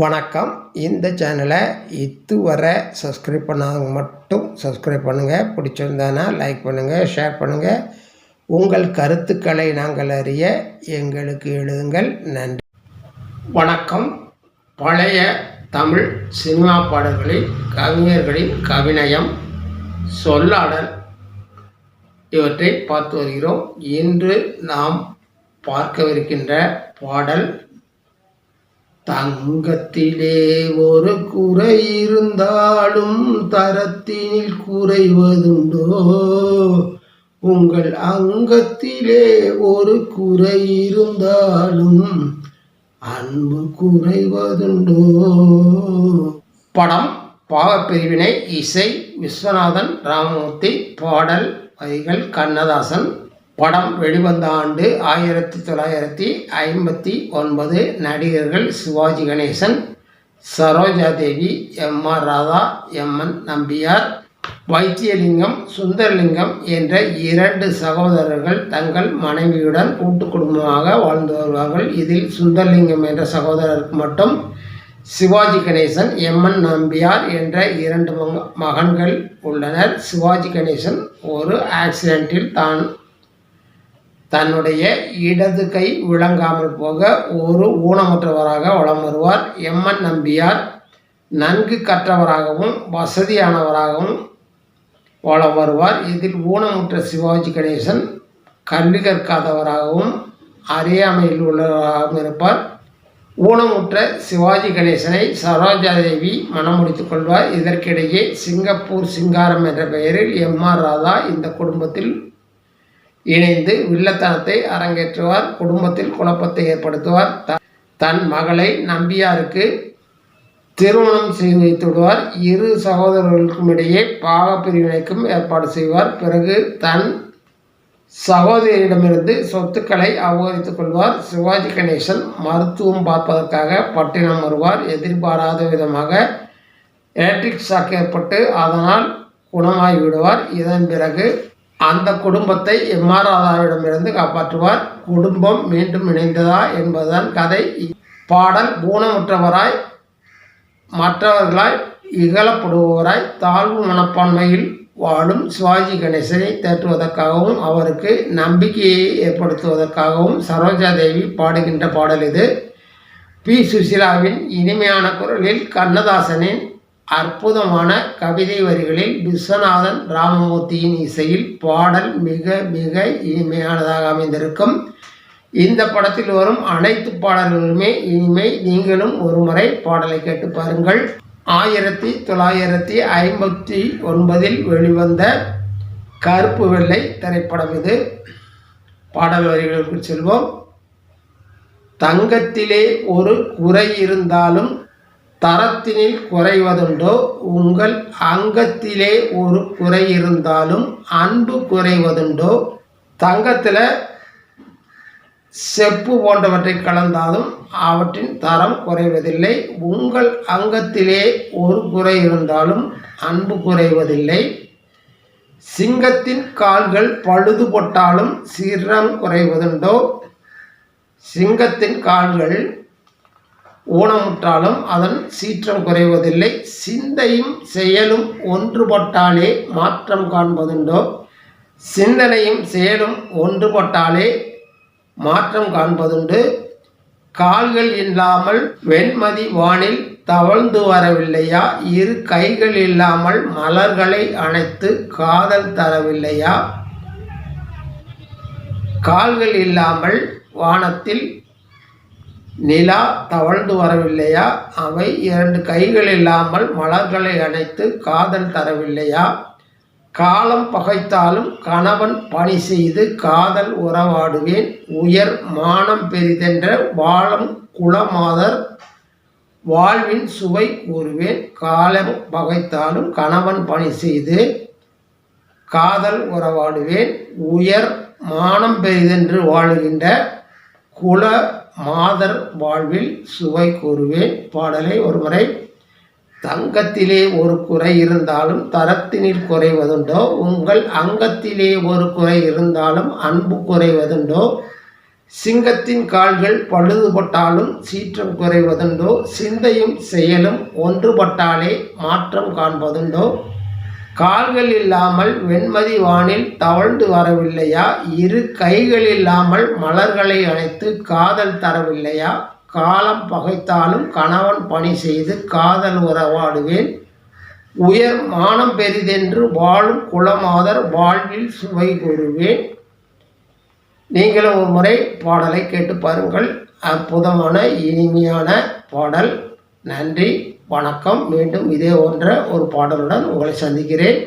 வணக்கம். இந்த சேனலை இதுவரை சப்ஸ்கிரைப் பண்ணாதவங்க மட்டும் சப்ஸ்கிரைப் பண்ணுங்கள். பிடிச்சிருந்தானா லைக் பண்ணுங்கள், ஷேர் பண்ணுங்கள். உங்கள் கருத்துக்களை நாங்கள் அறிய எங்களுக்கு எழுதுங்கள். நன்றி. வணக்கம். பழைய தமிழ் சினிமா பாடல்களில் கவிஞர்களின் கவிநயம், சொல்லாடல் இவற்றை பார்த்து வருகிறோம். இன்று நாம் பார்க்கவிருக்கின்ற பாடல், தங்கத்திலே ஒரு குறை இருந்தாலும் தரத்தினில் குறைவதுண்டோ, உங்கள் அங்கத்திலே ஒரு குறை இருந்தாலும் அன்பு குறைவதுண்டோ. படம் பாவப்பிரிவினை. இசை விஸ்வநாதன் ராமமூர்த்தி. பாடல் வரிகள் கண்ணதாசன். படம் வெளிவந்த ஆண்டு 1959. நடிகர்கள் சிவாஜி கணேசன், சரோஜா தேவி, எம்.ஆர். ராதா, எம்.என். நம்பியார், வைத்தியலிங்கம், சுந்தரலிங்கம் என்ற 2 சகோதரர்கள் தங்கள் மனைவியுடன் கூட்டு குடும்பமாக வாழ்ந்து வருவார்கள். இதில் சுந்தரலிங்கம் என்ற சகோதரருக்கு மட்டும் சிவாஜி கணேசன், எம்.என். நம்பியார் என்ற 2 மகன்கள் உள்ளனர். சிவாஜி கணேசன் ஒரு ஆக்சிடென்ட்டில் தன்னுடைய இடது கை விளங்காமல் போக ஒரு ஊனமுற்றவராக வலம் வருவார். எம்.என். நம்பியார் நன்கு கற்றவராகவும் வசதியானவராகவும் வலம் வருவார். இதில் ஊனமுற்ற சிவாஜி கணேசன் கல்வி கற்காதவராகவும் அறியாமையில் உள்ளவராகவும் இருப்பார். ஊனமுற்ற சிவாஜி கணேசனை சரோஜாதேவி மனம் முடித்துக் கொள்வார். இதற்கிடையே சிங்கப்பூர் சிங்காரம் என்ற பெயரில் எம்.ஆர். ராதா இந்த குடும்பத்தில் இணைந்து வில்லத்தனத்தை அரங்கேற்றுவார். குடும்பத்தில் குழப்பத்தை ஏற்படுத்துவார். தன் மகளை நம்பியாருக்கு திருமணம் செய்து வைத்து விடுவார். 2 சகோதரர்களுக்கும் இடையே பாவ பிரிவினைக்கும் ஏற்பாடு செய்வார். பிறகு தன் சகோதரியிடமிருந்து சொத்துக்களை அபகரித்துக் கொள்வார். சிவாஜி கணேசன் மருத்துவம் பார்ப்பதற்காக பட்டினம் வருவார். எதிர்பாராத விதமாக எலக்ட்ரிக் ஷாக் ஏற்பட்டு அதனால் குணமாகி விடுவார். இதன் பிறகு அந்த குடும்பத்தை எம்.ஆர். ராதாவிடமிருந்து காப்பாற்றுவார். குடும்பம் மீண்டும் இணைந்ததா என்பதுதான் கதை. பாடல் ஊனமுற்றவராய், மற்றவர்களால் இகழப்படுபவராய், தாழ்வு மனப்பான்மையில் வாழும் சிவாஜி கணேசனை தேற்றுவதற்காகவும் அவருக்கு நம்பிக்கையை ஏற்படுத்துவதற்காகவும் சரோஜா தேவி பாடுகின்ற பாடல் இது. பி. சுசீலாவின் இனிமையான குரலில் கண்ணதாசனின் அற்புதமான கவிதை வரிகளில் விஸ்வநாதன் ராமமூர்த்தியின் இசையில் பாடல் மிக மிக இனிமையானதாக அமைந்திருக்கும். இந்த படத்தில் வரும் அனைத்து பாடல்களுமே இனிமை. நீங்களும் ஒரு முறை பாடலை கேட்டு பாருங்கள். 1959 வெளிவந்த கருப்பு வெள்ளை திரைப்படம் இது. பாடல் வரிகளுக்கு செல்வோம். தங்கத்திலே ஒரு குறை இருந்தாலும் தரத்தினில் குறைவதுண்டோ, உங்கள் அங்கத்திலே ஒரு குறை இருந்தாலும் அன்பு குறைவதுண்டோ. தங்கத்தில் செப்பு போன்றவற்றை கலந்தாலும் அவற்றின் தரம் குறைவதில்லை. உங்கள் அங்கத்திலே ஒரு குறை இருந்தாலும் அன்பு குறைவதில்லை. சிங்கத்தின் கால்கள் பழுதுபட்டாலும் சீற்றம் குறைவதுண்டோ. சிங்கத்தின் கால்கள் ஊனமுற்றாலும் அதன் சீற்றம் குறைவதில்லை. சிந்தையும் செயலும் ஒன்றுபட்டாலே மாற்றம் காண்பதுண்டோ. சிந்தனையும் செயலும் ஒன்றுபட்டாலே மாற்றம் காண்பதுண்டு. கால்கள் இல்லாமல் வெண்மதி வானில் தவழ்ந்து வரவில்லையா, 2 கைகள் இல்லாமல் மலர்களை அணைத்து காதல் தரவில்லையா. கால்கள் இல்லாமல் வானத்தில் நிலா தவழ்ந்து வரவில்லையா, அவை 2 கைகள் இல்லாமல் மலர்களை அணைத்து காதல் தரவில்லையா. காலம் பகைத்தாலும் கணவன் பணி செய்து காதல் உறவாடுவேன், உயர் மானம் பெரிதென்ற வாழும் குலமாதர் வாழ்வின் சுவை கூறுவேன். காலம் பகைத்தாலும் கணவன் பணி செய்து காதல் உறவாடுவேன், உயர் மானம் பெரிதென்று வாழுகின்ற குல மாதர் வாழ்வில் சுவை கூறுவேன். பாடலை ஒருமுறை. தங்கத்திலே ஒரு குறை இருந்தாலும் தரத்தினில் குறைவதுண்டோ, உங்கள் அங்கத்திலே ஒரு குறை இருந்தாலும் அன்பு குறைவதுண்டோ. சிங்கத்தின் கால்கள் பழுதுபட்டாலும் சீற்றம் குறைவதுண்டோ, சிந்தையும் செயலும் ஒன்றுபட்டாலே மாற்றம் காண்பதுண்டோ. கால்கள் இல்லாமல் வெண்மதி வானில் தவழ்ந்து வரவில்லையா, இரு கைகள் இல்லாமல் மலர்களை அணைத்து காதல் தரவில்லையா. காலம் பகைத்தாலும் கணவன் பணி செய்து காதல் உறவாடுவேன், உயர் மானம் பெரிதென்று வாழும் குலமாதர் வாழ்வில் சுவை கூறுவேன். நீங்களும் ஒரு முறை பாடலை கேட்டு பாருங்கள். அற்புதமான இனிமையான பாடல். நன்றி, வணக்கம். மீண்டும் இதே போன்ற ஒரு பாடலுடன் உங்களை சந்திக்கிறேன்.